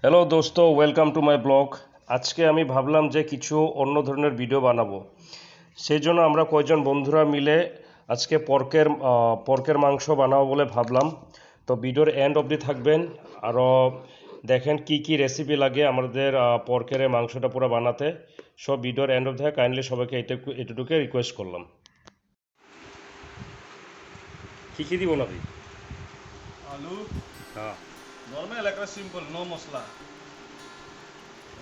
Hello দোস্ত, welcome to my blog. আজকে আমি ভাবলাম যে কিছু অন্য ধরনের ভিডিও বানাবো। সেই জন্য আমরা কয়েকজন বন্ধুরা মিলে আজকে পর্কের মাংস বানাবো বলে ভাবলাম। তো ভিডিওর এন্ড অবধি থাকবেন, আরও দেখেন কি কি রেসিপি লাগে আমাদের পর্কের এই মাংসটা পুরো বানাতে। সব ভিডিওর এন্ড অবধি কাইন্ডলি সবাইকে এটুকুকে রিকোয়েস্ট করলাম। কি দিব না ভাই? আলু হ্যাঁ। নর্মেল একটা সিম্পল নো মছলা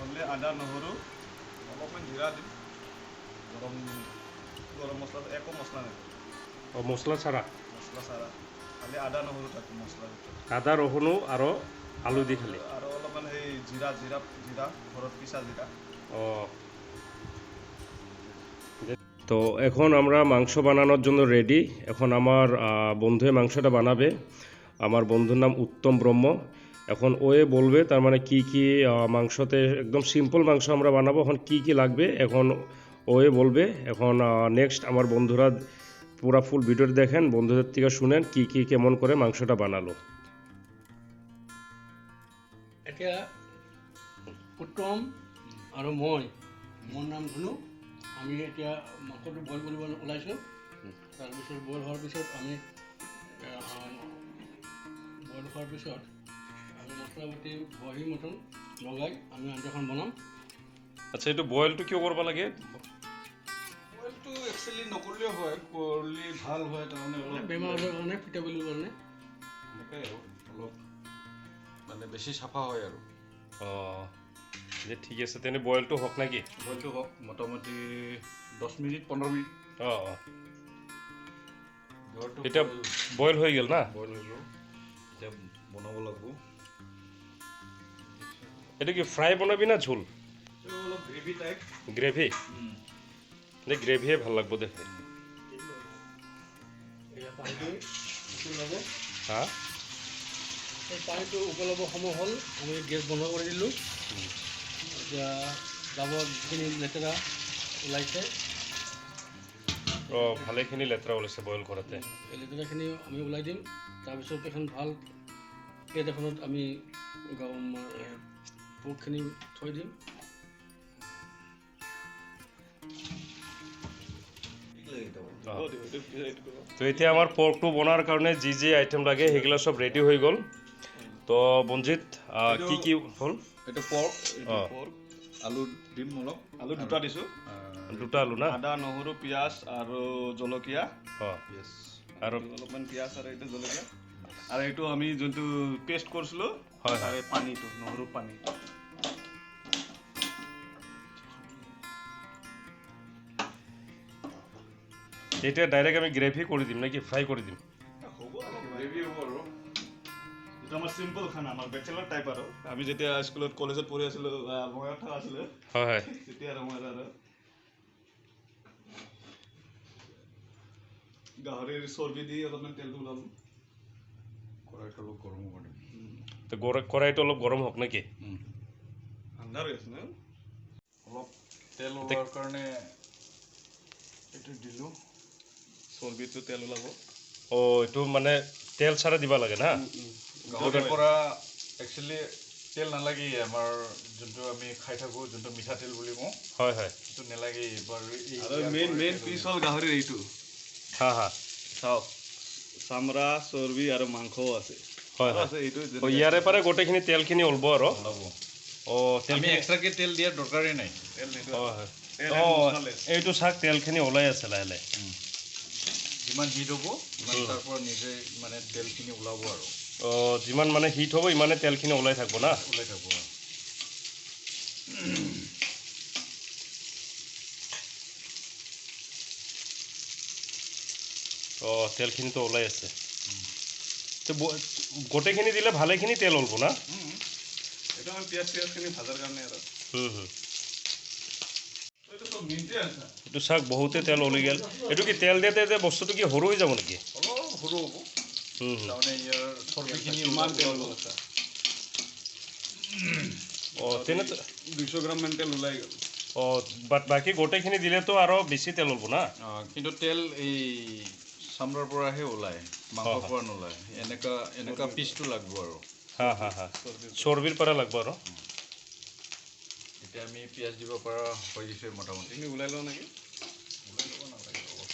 অনলি আদা নহৰু অলপমান জিৰা দিম গৰম গৰম মছলা একো মছলা নাই ও মশলা ছাড়া? মছলা চাৰা খালি আদা নহৰু থাকে মছলাৰ ভিতৰত আদা ৰহুন আৰও আলু দি খালি? আৰু অলপমান সেই জিৰা জিৰা জিৰা ঘৰত পিছা জিৰা। ও, তো এখন আমরা মাংস বানানোর জন্য রেডি। এখন আমার বন্ধু মাংসটা বানাবে। আমার বন্ধুর নাম উত্তম ব্রহ্ম। এখন ওয়ে বলবে তার মানে কি কি মাংসতে একদম সিম্পল মাংস আমরা বানাবো। এখন কি কি লাগবে এখন ওয়ে বলবে। এখন নেক্সট আমার বন্ধুরা পুরা ফুল ভিডিওটি দেখেন, বন্ধুদের থেকে শুনেন কি কি কেমন করে মাংসটা বানালো। এতিয়া উত্তম আৰু মই মোৰ নাম ধুনু। আমি এতিয়া মাংসটো বইল কৰিব ওলাইছোঁ। তাৰপিছত বইল হোৱাৰ পিছত আমি মছলা পাতি বহি মতন লগাই আমি আঞ্জাখন বনাম। আচ্ছা, এইটো বইলটো কিয় কৰিব লাগে? বইলটো একচুৱেলি নকৰিলেও হয়, কৰিলে ভাল হয় তাৰমানে অলপ বেমাৰ আজাৰৰ কাৰণে ফিটাবলিৰ কাৰণে এনেকৈ আৰু অলপ মানে বেছি চাফা হয় আৰু অঁ, যে ঠিক আছে, তেনে বইলটো হওক নাকি? বইলটো হওক মোটামুটি 10 মিনিট 15 মিনিট। অঁ অঁ, এতিয়া বইল হৈ গ'ল না? বইল হৈ গ'ল, এতিয়া বনাব লাগিব। এটা কি ফ্রাই বনাবি না ঝোল? অলপ গ্ৰেভি টাইপ। গ্রেভি? যে গ্রেভিয়ে ভাল লাগবো দেখে। এয়া পানীটো উতলি ল'ব। হ্যাঁ, এই পানীটো উতলাব সময় হ'ল, আমি গেছ বন্ধ কৰি দিলোঁ। এতিয়া জাবৰখিনি লেতেৰা ওলাইছে। অঁ ভালেখিনি লেতেৰা ওলাইছে বইল কৰোঁতে। এই লেতেৰাখিনি আমি ওলাই দিম। তাৰপিছত এখন ভাল প্লেট এখনত আমি পৰ্কখিনি থৈ দিম। তো এতিয়া আমাৰ পৰ্কটো বনোৱাৰ কাৰণে যি যি আইটেম লাগে সেইগিলা সব ৰেডি হৈ গ'ল। তো বঞ্জিত কি কি হ'ল? এইটো পৰ্ক, অঁ, আলু দিম অলপ, আলু দুটা দিছোঁ। দুটা আলু না? আদা নহৰু পিঁয়াজ আৰু জলকীয়া। অঁ, আৰু অলপমান পিঁয়াজ আৰু এইটো জলকীয়া আৰু এইটো আমি যোনটো পেষ্ট কৰিছিলোঁ হয়, তাৰে পানীটো নহৰু পানী। এতিয়া ডাইৰেক্ট আমি গ্ৰেভি কৰি দিম নাকি ফ্ৰাই কৰি দিম? হ'ব আৰু গ্ৰেভি হ'ব আৰু এইটো আমাৰ চিম্পল খানা, আমাৰ বেচেলাৰ টাইপ আৰু আমি যেতিয়া স্কুলত কলেজত পঢ়ি আছিলোঁ বঙাইগাঁৱত আছিলোঁ হয় হয়। তেতিয়া আৰু মই আৰু গাহৰিৰ চৰ্বি দি অলপমান তেলটো ওলালোঁ, কড়াইটো অলপ গৰম হ'ব দিম। তো কড়াইটো অলপ গৰম হওক নেকি? আন্ধাৰ হৈ আছে ন? অলপ তেল ওলোৱাৰ কাৰণে এইটো দিলোঁ, চৰ্বিটো তেল ওলাব। অঁ, এইটো মানে তেল চাৰা দিব লাগে না? গাহৰিৰ পৰা একচুৱেলি তেল নালাগে, আমাৰ যোনটো আমি খাই থাকোঁ যোনটো মিঠাতেল বুলি কওঁ হয় হয়। সেইটো নালাগে বাৰু। মেইন পিচ হ'ল গাহৰিৰ এইটো। হা হা, চাওক, চামৰা চৰ্বি আৰু মাংসও আছে। হয় হয়। আছে এইটো অঁ, ইয়াৰে পৰা গোটেইখিনি তেলখিনি ওলব আৰু? ওলাব। অঁ, আমি এক্সট্ৰাকৈ তেল দিয়াৰ দৰকাৰেই নাই, তেল নিদিওঁ। হয় হয়। অঁ, এইটো চাওক তেলখিনি ওলাই আছে লাহে লাহে। যিমান হিট হ'ব সিমান তাৰ পৰা নিজে মানে তেলখিনি ওলাব আৰু অঁ, যিমান মানে হিট হ'ব ইমানে তেলখিনি ওলাই থাকিব না? ওলাই থাকিব আৰু অঁ, তেলখিনিতো ওলাই আছে। তো গোটেইখিনি দিলে ভালেখিনি তেল ওলব না? এইটো আমি পিঁয়াজ চিয়াজখিনি ভাজাৰ কাৰণে আৰু এইটো চব মিনিটে আছে। এইটো চাওক বহুতে তেল ওলাই গ'ল। এইটো কি তেল দিয়াতে যে বস্তুটো কি সৰু হৈ যাব নেকি? অলপ সৰু হ'ব, তাৰমানে ইয়াৰ চৰ্বিখিনি ইমান তেল ওলাব। অঁ, তেনে 200 গ্ৰামমান তেল ওলাই গ'ল। অঁ, বাকী গোটেইখিনি দিলেতো আৰু বেছি তেল ওলব না? কিন্তু তেল এই চামৰাৰ পৰাহে ওলায়, মাংসৰ পৰা নোলায়। এনেকুৱা পিচটো লাগিব আৰু হা হা হা চৰ্বিৰ পৰা লাগব আৰু এতিয়া আমি পিঁয়াজ দিব পৰা হৈ গৈছে মোটামুটি এইখিনি ওলাই লওঁ নেকি? ওলাই ল'ব নালাগে অলপ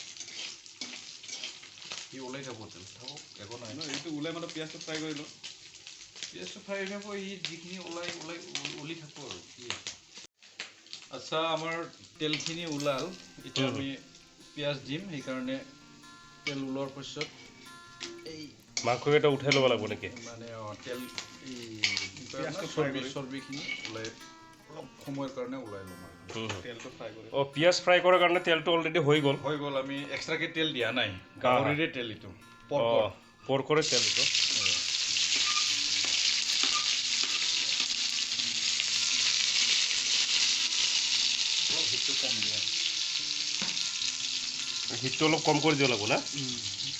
সি ওলাই যাব তেল থাকক একো নাই নহয়, এইটো ওলাই মানে পিঁয়াজটো ফ্ৰাই কৰি লওঁ। পিঁয়াজটো ফ্ৰাই হৈ যাব সি যিখিনি ওলি থাকব আৰু কি আচ্ছা আমাৰ তেলখিনি ওলাল এতিয়া আমি পিঁয়াজ দিম সেইকাৰণে তেল ওলোৱাৰ পাছত এই মাংসকেইটা উঠাই ল'ব লাগিব নেকি মানে তেল এই পিঁয়াজটো fry কৰি। চৰ্বিখিনি ওলাই অলপ সময়ৰ কাৰণে ওলাই ল'ম আৰু তেলটো ফ্ৰাই কৰি অঁ পিঁয়াজ ফ্ৰাই কৰাৰ কাৰণে তেলটো অলৰেডি হৈ গ'ল হৈ গ'ল আমি এক্সট্ৰাকৈ তেল দিয়া নাই গাহৰিৰে তেল এইটো অঁ পৰ্কৰে তেল এইটো অলপ হিটটো কম দিয়া হিটটো অলপ কম কৰি দিব লাগিব না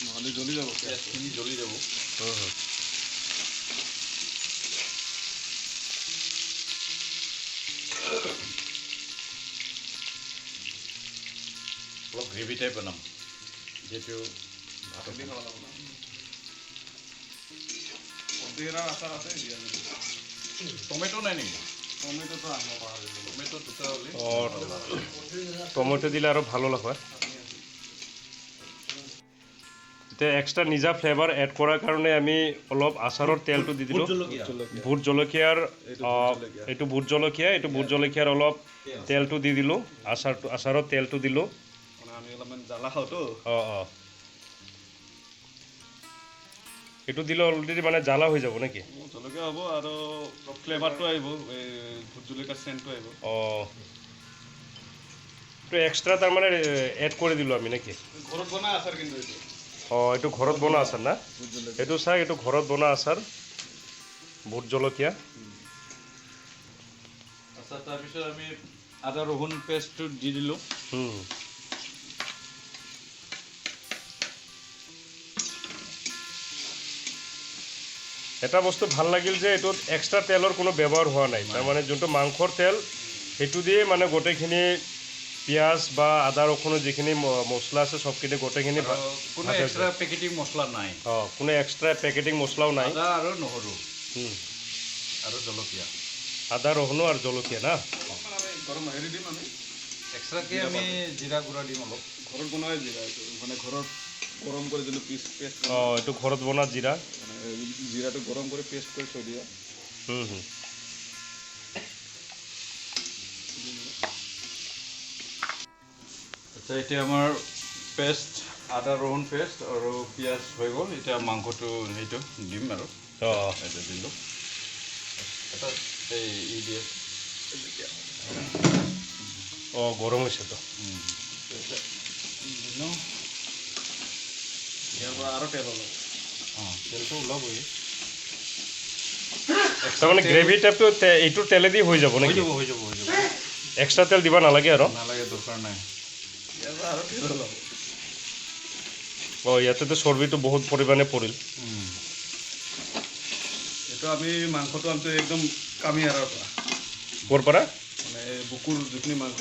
নহ'লে জ্বলি যাব। পিঁয়াজখিনি জ্বলি যাব অলপ গ্ৰেভি টাইপ বনাম যিহেতু ভাতত দি খাব লাগিব ন। কৰ্দৈৰ আচাৰ আছে দিয়া যদি। টমেটো নাই নেকি টমেটোটো আনিব পৰা যাব। টমেটো দুটা হ'লে অঁ টমেটো দিলে আৰু ভালো লাগে এতিয়া এক্সট্ৰা নিজা ফ্লেভাৰ এড কৰাৰ কাৰণে আমি অলপ আচাৰৰ তেলটো দি দিলোঁ ভোট জলকীয়াৰ এইটো ভোট জলকীয়াৰ অলপ তেলটো দি দিলোঁ আচাৰৰ তেলটো দিলোঁ মানে আমি অলপমান জ্বালা খাওঁতো। অঁ অঁ এইটো দিলে অলৰেডি মানে জ্বালা হৈ যাব নেকি জলকীয়া হ'ব আৰু ফ্লেভাৰটো আহিব, এই ভোট জলকীয়াৰ চেণ্টটো আহিব। অঁ এইটো এক্সট্ৰা তাৰমানে এড কৰি দিলোঁ আমি নেকি ঘৰত বনাই আচাৰ কিন্তু এইটো অঁ এইটো ঘৰত বনোৱা আচাৰ না ভোট জলকীয়া। এইটো চাওক এইটো ঘৰত বনোৱা আচাৰ ভোট জলকীয়া আচ্ছা তাৰপিছত আমি আদা ৰহুন পেষ্টটো দি দিলোঁ এটা বস্তু ভাল লাগিল যে এইটোত এক্সট্ৰা তেলৰ কোনো ব্যৱহাৰ হোৱা নাই তাৰমানে যোনটো মাংসৰ তেল সেইটো দিয়ে মানে গোটেইখিনি পিঁয়াজ বা আদা ৰচুনৰ যিখিনি মছলা আছে চবখিনি গোটেইখিনি কোনো এক্সট্ৰা পেকেটিং মছলা নাই অঁ কোনো এক্সট্ৰা পেকেটিং মছলাও নাই আদা আৰু নহৰু আৰু জলকীয়া আদা ৰহুন আৰু জলকীয়া না অলপমান আমি গৰম হেৰি দিম আমি এক্সট্ৰাকৈ আমি জিৰা গুড়া দিম অলপ ঘৰত বনোৱাই জিৰা এইটো মানে ঘৰত গৰম কৰি যোনটো পেষ্ট অঁ এইটো ঘৰত বনোৱা জিৰা মানে জিৰাটো গৰম কৰি পেষ্ট কৰি থৈ দিয়া। আচ্ছা এতিয়া আমাৰ পেষ্ট আদা ৰহুন পেষ্ট আৰু পিঁয়াজ হৈ গ'ল এতিয়া মাংসটো সেইটো দিম আৰু অঁ এটা দিলোঁ এটা এই দিয়ে অঁ গৰম হৈছেতো দিলোঁ ইয়াৰ পৰা আৰু তেল অলপ অঁ তেলটো ওলাবই তাৰমানে গ্ৰেভি টাইপটো এইটো তেলেদি হৈ যাব হৈ নেকি যাব হৈ যাব হৈ যাব এক্সট্ৰা তেল দিব নালাগে আৰু নালাগে দৰকাৰ নাই ইয়াৰ পৰা আৰু তেল অলপ অঁ ইয়াতেতো চৰ্বিটো বহুত পৰিমাণে পৰিল এইটো আমি মাংসটো আনটো একদম কামিয়াৰৰ পৰা ক'ৰ পৰা মানে বুকুৰ যিখিনি মাংস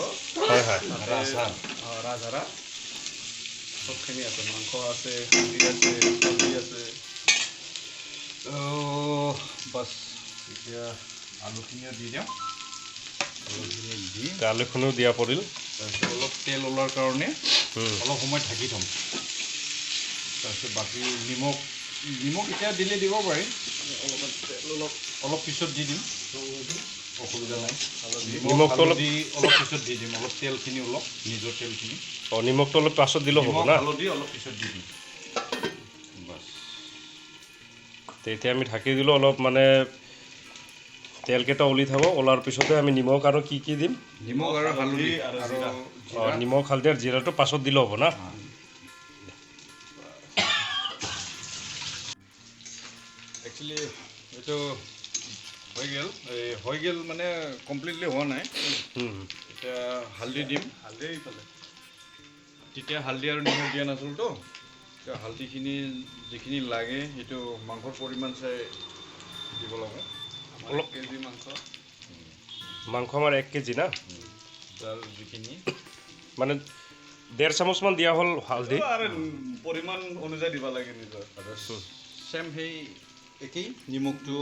হয় হয় ৰাজহাঁহ ৰাজহাঁহ চবখিনি আছে, মাংস আছে, হালধি আছে, চব্জি আছে। বাছ এতিয়া আলুখিনিও দি দিওঁ আলুখিনি দি আলুখিনিও দিয়া পৰিল তাৰপিছত অলপ তেল ওলোৱাৰ কাৰণে অলপ সময় ঢাকি থ'ম তাৰপিছত বাকী নিমখ এতিয়া দিলে দিব পাৰি অলপমান তেল অলপ পিছত দি দিম অসুবিধা নাই নিমখটো অলপ অলপ পিছত দি দিম অলপ তেলখিনি অলপ নিজৰ তেলখিনি অঁ নিমখটো অলপ পাছত দিলেও হ'ব না হালধি অলপ পিছত দি দিম বাছ তেতিয়া আমি ঢাকি দিলোঁ অলপ মানে তেলকেইটা উলি থাকক ওলাৰ পিছতে আমি নিমখ আৰু কি কি দিম নিমখ আৰু হালধি আৰু আৰু জিৰা। অঁ নিমখ হালধি আৰু জিৰাটো পাছত দিলেও হ'ব না একচুৱেলি এইটো হৈ গ'ল মানে কমপ্লিটলি হোৱা নাই এতিয়া হালধি দিম হালধি এইফালে তেতিয়া হালধি আৰু নিমখ দিয়া নাছিলোঁতো এতিয়া হালধিখিনি যিখিনি লাগে সেইটো মাংসৰ পৰিমাণ চাই দিব লাগে অলপ কেজি মাংস মাংস আমাৰ 1 কেজি না তাৰ যিখিনি মানে 1.5 চামুচমান দিয়া হ'ল হালধি আৰু পৰিমাণ অনুযায়ী দিব লাগে নিজৰ চেম সেই একেই নিমখটো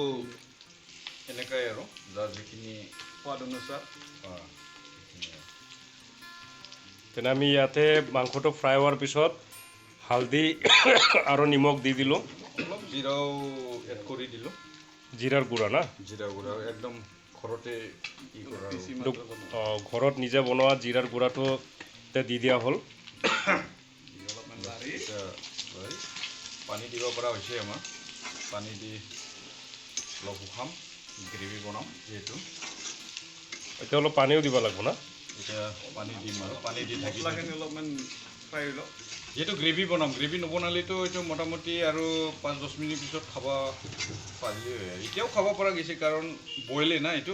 এনেকুৱাই আৰু যাৰ যিখিনি সোৱাদ অনুসাৰ সেইখিনি আৰু। তেনে আমি ইয়াতে মাংসটো ফ্ৰাই হোৱাৰ পিছত হালধি আৰু নিমখ দি দিলোঁ, অলপ জিৰাও এড কৰি দিলোঁ, জিৰাৰ গুড়া না। জিৰা গুড়া একদম ঘৰতে ই কৰা আৰু। পিচি এইটো, মাত্ৰ ঘৰত নিজে বনোৱা জিৰাৰ গুড়াটো এতিয়া দি দিয়া হ'ল। অলপমান লাৰি এতিয়া পানী দিব পৰা হৈছে আমাৰ। পানী দি অলপ শুকাম, গ্ৰেভি বনাম যিহেতু। এতিয়া অলপ পানীও দিব লাগিব না। এতিয়া পানী দিম আৰু পানী দি থাকি মছলাখিনি অলপমান ফ্ৰাই হৈ লওক। যিহেতু গ্ৰেভি বনাম, গ্ৰেভি নবনালেতো এইটো মোটামুটি আৰু 5-10 মিনিট পিছত খাব পাৰিলে হয়। এতিয়াও খাব পৰা গৈছে কাৰণ বইলেই না এইটো,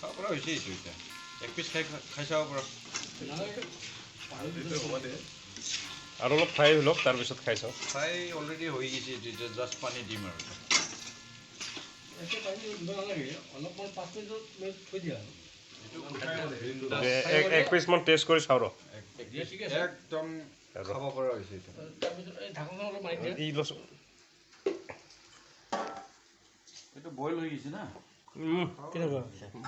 খাব পৰা হৈছে এইটো। এতিয়া এক পিচ খাই চাব পৰা। এইটো হ'ব দে। আৰু অলপ ফ্ৰাই হৈ লওক, তাৰপিছত খাই চাওঁ। ফ্ৰাই অলৰেডি হৈ গৈছে, এতিয়া জাষ্ট পানী দিম আৰু। এতিয়া পানী দিব নালাগে, অলপমান 5 মিনিট থৈ দিয়া আৰু। এক পিচমান টেষ্ট কৰি চাওঁ ৰ। ঠিক আছে। একদম খাব পৰা হৈছে এইটো। তাৰপিছত এই ঢাকনখন অলপ মাৰি দিয়া। এই লচোন। এইটো বইল হৈ গৈছে না। কেনেকুৱা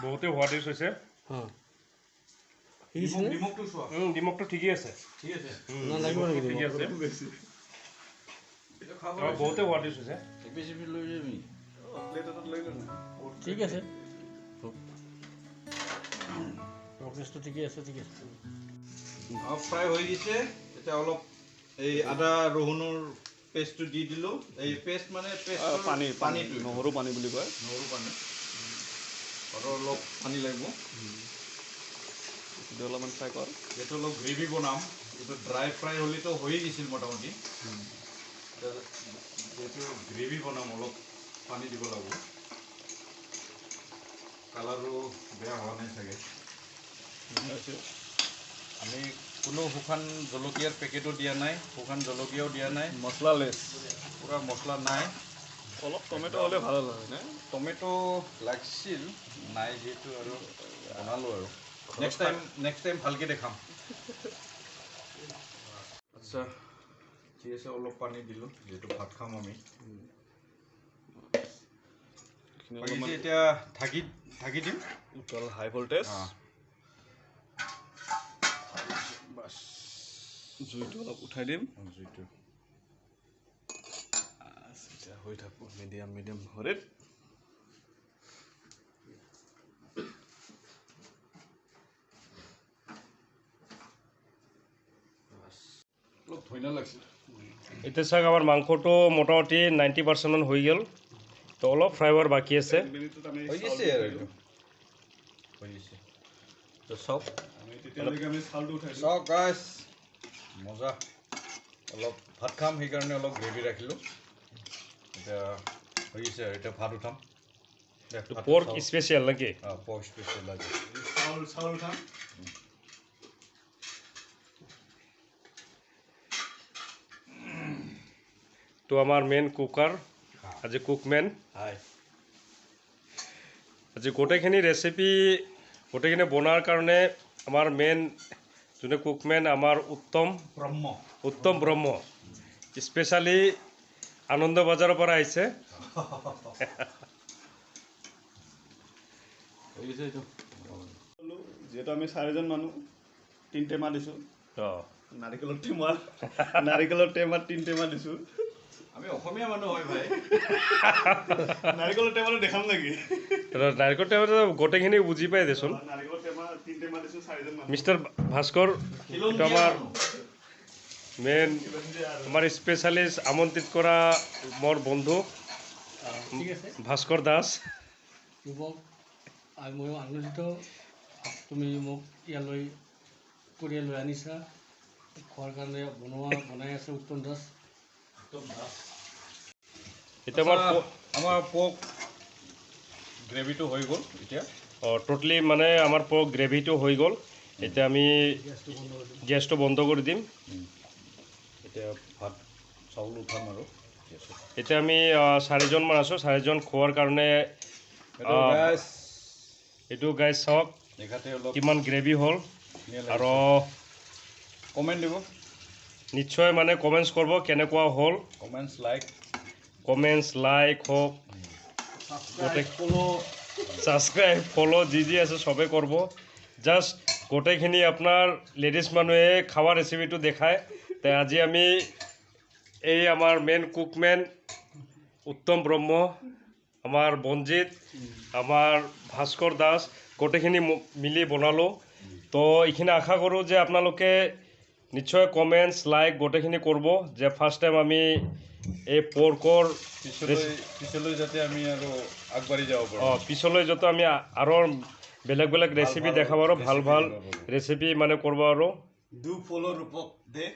বহুতেই সোৱাদিছ হৈছে। নিমখটো চোৱা। নিমখটো ঠিকেই আছে। ঠিক আছে। নালাগিব নেকি ঠিকেই আছে। এইটো খাব বহুতেই সোৱাদিছ হৈছে। এক পিচ লৈ যাবি। প্লেট এটাত লৈ লওঁ। ঠিক আছে। প্ৰগ্ৰেছটো ঠিকেই আছে, ঠিক আছে। ফ্ৰাই হৈ গৈছে। এতিয়া অলপ এই আদা ৰহুনৰ পেষ্টটো দি দিলোঁ। এই পেষ্ট মানে পানীটো নহৰু পানী বুলি কয়। নহৰু পানী আৰু অলপ পানী লাগিব। এইটো অলপমান ফ্ৰাই কৰ। যিহেতু অলপ গ্ৰেভি বনাম, এইটো ড্ৰাই ফ্ৰাই হ'লেতো হৈয়ে গৈছিল মোটামুটি। যিহেতু গ্ৰেভি বনাম অলপ পানী দিব লাগিব। কালাৰো বেয়া হোৱা নাই চাগে। আমি কোনো শুকান জলকীয়াৰ পেকেটো দিয়া নাই, শুকান জলকীয়াও দিয়া নাই, মছলা লেছ। পূৰা মছলা নাই। অলপ টমেটো হ'লে ভাল হ'ল হয় না। টমেটো লাগিছিল, নাই যিহেতু আৰু বনালোঁ আৰু। নেক্সট টাইম ভালকৈ দেখাম। আচ্ছা ঠিক আছে, অলপ পানী দিলোঁ যিহেতু ভাত খাম আমি। এতিয়া ঢাকি দিম। হাই ভল্টেজ। বাছ জুইটো অলপ উঠাই দিম। জুইটো এতিয়া হৈ থাকোঁ মিডিয়াম হৰিত। অলপ ধনিয়া লাগিছিল। এতিয়া চাওক আমাৰ মাংসটো মোটামুটি 90% হৈ গ'ল। তো অলপ ফ্ৰাই হোৱাৰ বাকী আছে। হৈ গৈছে আৰু এইটো হৈ গৈছে। তো চাওক, তেতিয়ালৈকে আমি চাউলটো উঠাই দিওঁ। চাওক গাইছ, মজা। অলপ ভাত খাম সেইকাৰণে অলপ গ্ৰেভি ৰাখিলোঁ। এতিয়া হৈ গৈছে আৰু এতিয়া ভাত উঠাম। পৰ্ক স্পেচিয়েল নেকি? পৰ্ক স্পেচিয়েল আজি। চাউল উঠাম। তো আমাৰ মেইন কুকাৰ, আজি কুকমেন। আজি গোটেইখিনি ৰেচিপি গোটেইখিনি বনোৱাৰ কাৰণে আমাৰ মেইন যোনে কুকমেন আমাৰ উত্তম ব্ৰহ্ম স্পেচিয়েলি আনন্দ বজাৰৰ পৰা আহিছে। হৈ গৈছে এইটো। যিহেতু আমি 4জন মানুহ, 3 টেমা দিছোঁ। অঁ, নাৰিকলৰ টেমাত 3 টেমা দিছোঁ। আমি অসমীয়া মানুহ হয় ভাই। নাৰিকলৰ টেমাটো দেখাম নেকি? নাৰিকল টেমাটো গোটেইখিনি বুজি পাই দেচোন। নাৰিকলৰ টেমা 3 টেমা দিছোঁ 4জন মানুহ। মিষ্টাৰ ভাস্কৰ, এইটো আমাৰ মেইন আমাৰ স্পেচিয়েলিষ্ট আমন্ত্ৰিত কৰা মোৰ বন্ধু ঠিক আছে। ভাস্কৰ দাস। যুৱক, মই আনন্দিত তুমি মোক ইয়ালৈ পৰিয়াল লৈ আনিছা। খোৱাৰ কাৰণে বনাই আছে উত্তম দাস। এতিয়া আমাৰ পৰ্ক গ্ৰেভিটো হৈ গ'ল এতিয়া। টোটেলি মানে আমাৰ পৰ্ক গ্ৰেভিটো হৈ গ'ল। এতিয়া আমি গেছটো বন্ধ কৰি দিম। এতিয়া ভাত চাউল উঠাম আৰু এতিয়া আমি 4জনমান আছোঁ। 4জন খোৱাৰ কাৰণে এইটো গাইজ চাওক দেখাতে অলপ কিমান গ্ৰেভি হ'ল। আৰু কমেণ্ট দিব, নিশ্চয় মানে কমেণ্টছ কৰিব কেনেকুৱা হ'ল। কমেণ্টছ লাইক কমেণ্টছ লাইক হওক ছাবস্ক্ৰাইব ফ'ল' যি আছে চবেই কৰিব জাষ্ট গোটেইখিনি আপোনাৰ লেডিজ মানুহে খাৱা ৰেচিপিটো দেখায় তে আজি আমি এই আমাৰ মেইন কুকমেন উত্তম ব্ৰহ্ম আমাৰ বনজিত আমাৰ ভাস্কৰ দাস গোটেইখিনি মিলি বনালোঁ তো এইখিনি আশা কৰোঁ যে আপোনালোকে নিশ্চয় কমেণ্টছ লাইক গোটেইখিনি কৰিব যে ফাৰ্ষ্ট টাইম আমি এই পৰ্কৰ পিছলৈ যাতে আমি আৰু আগবাঢ়ি যাব পাৰোঁ পিছলৈ যাতে আমি আৰু বেলেগ বেলেগ ৰেচিপি দেখাব আৰু ভাল ভাল ৰেচিপি মানে কৰিব আৰু ডু ফ'ল' ৰূপক দে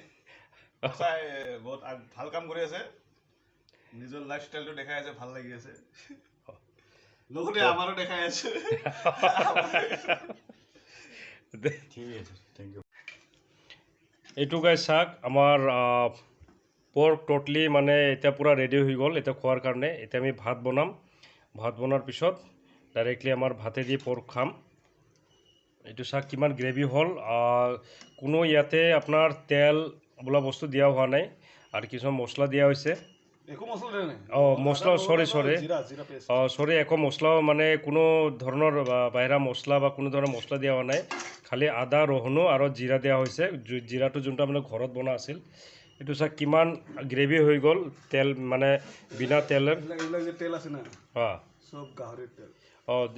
সঁচাই বহুত ভাল কাম কৰি আছে নিজৰ লাইফষ্টাইলটো দেখাই আছে ভাল লাগি আছে লগতে আমাৰো দেখাই আছে ঠিক আছে থেংক ইউ এইটো গাই চাওক আমাৰ পৰ্ক ট'টেলি মানে এতিয়া পূৰা ৰেডি হৈ গ'ল এতিয়া খোৱাৰ কাৰণে এতিয়া আমি ভাত বনাম ভাত বনোৱাৰ পিছত ডাইৰেক্টলি আমাৰ ভাতেদি পৰ্ক খাম এইটো চাওক কিমান গ্ৰেভি হ'ল কোনো ইয়াতে আপোনাৰ তেল বোলা বস্তু দিয়া হোৱা নাই আৰু কিছুমান মছলা দিয়া হৈছে একো মছলা দিয়া নাই মছলা চৰি একো মছলা মানে কোনো ধৰণৰ বাহিৰা মছলা বা কোনো ধৰণৰ মছলা দিয়া হোৱা নাই খালি আদা ৰহুনো আৰু জিৰা দিয়া হৈছে জিৰাটো যোনটো মানে ঘৰত বনোৱা আছিল এইটো চাওক কিমান গ্ৰেভি হৈ গ'ল তেল মানে বিনা তেলেৰ এইবিলাক যে তেল আছে না চব গাহৰিৰ তেল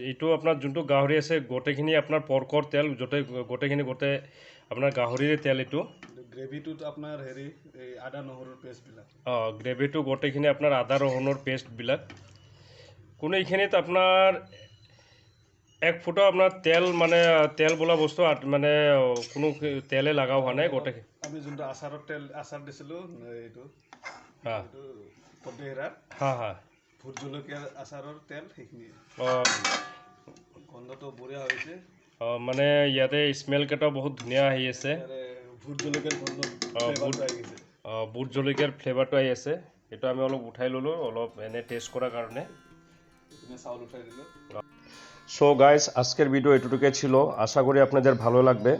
এইটো আপোনাৰ যোনটো গাহৰি আছে গোটেইখিনি আপোনাৰ পৰ্কৰ তেল গোটেইখিনি আপোনাৰ গাহৰিৰে তেল এইটো গ্ৰেভিটোত আপোনাৰ হেৰি এই আদা নহৰুৰ পেষ্টবিলাক গ্ৰেভিটো গোটেইখিনি আপোনাৰ আদা ৰহুনৰ পেষ্টবিলাক কোনো এইখিনিত আপোনাৰ এক ফুটা আপোনাৰ তেল বোলা বস্তু মানে কোনো তেলে লগাও হোৱা নাই গোটেই আমি যোনটো আচাৰ দিছিলোঁ এইটো পদ্মহেৰাত ভোট জলকীয়াৰ আচাৰৰ তেল সেইখিনি গন্ধটো বঢ়িয়া হৈছে মানে ইয়াতে স্মেলকেইটাও বহুত ধুনীয়া আহি আছে ভোট জলকীয়াৰ বুট জলকীয়াৰ ফ্লেভাৰটো আহি আছে এইটো আমি অলপ উঠাই ল'লোঁ অলপ এনে টেষ্ট কৰাৰ কারণে চাউল উঠাই দিল সো গাইস আজকের ভিডিও এটুকুই ছিল আশা করি আপনাদের ভালো লাগবে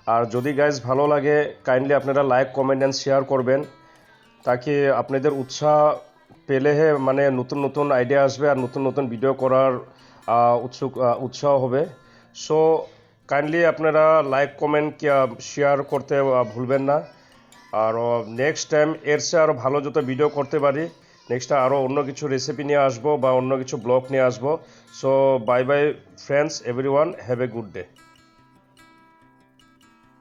আর যদি গাইস ভালো লাগে কাইন্ডলি আপনারা লাইক কমেন্ট এন্ড শেয়ার করবেন তাকি আপনাদের উৎসাহ পেলেহে মানে নতুন নতুন আইডিয়া আসবে আর নতুন নতুন ভিডিও করার উৎসাহ হবে সো কাইন্ডলি আপনারা লাইক কমেন্ট শেয়ার করতে ভুলবেন না আর নেক্সট টাইম এর চেয়ে আরও ভালো যত ভিডিও করতে পারি নেক্সট আরও অন্য কিছু রেসিপি নিয়ে আসবো বা অন্য কিছু ব্লগ নিয়ে আসবো so bye bye friends everyone have a good day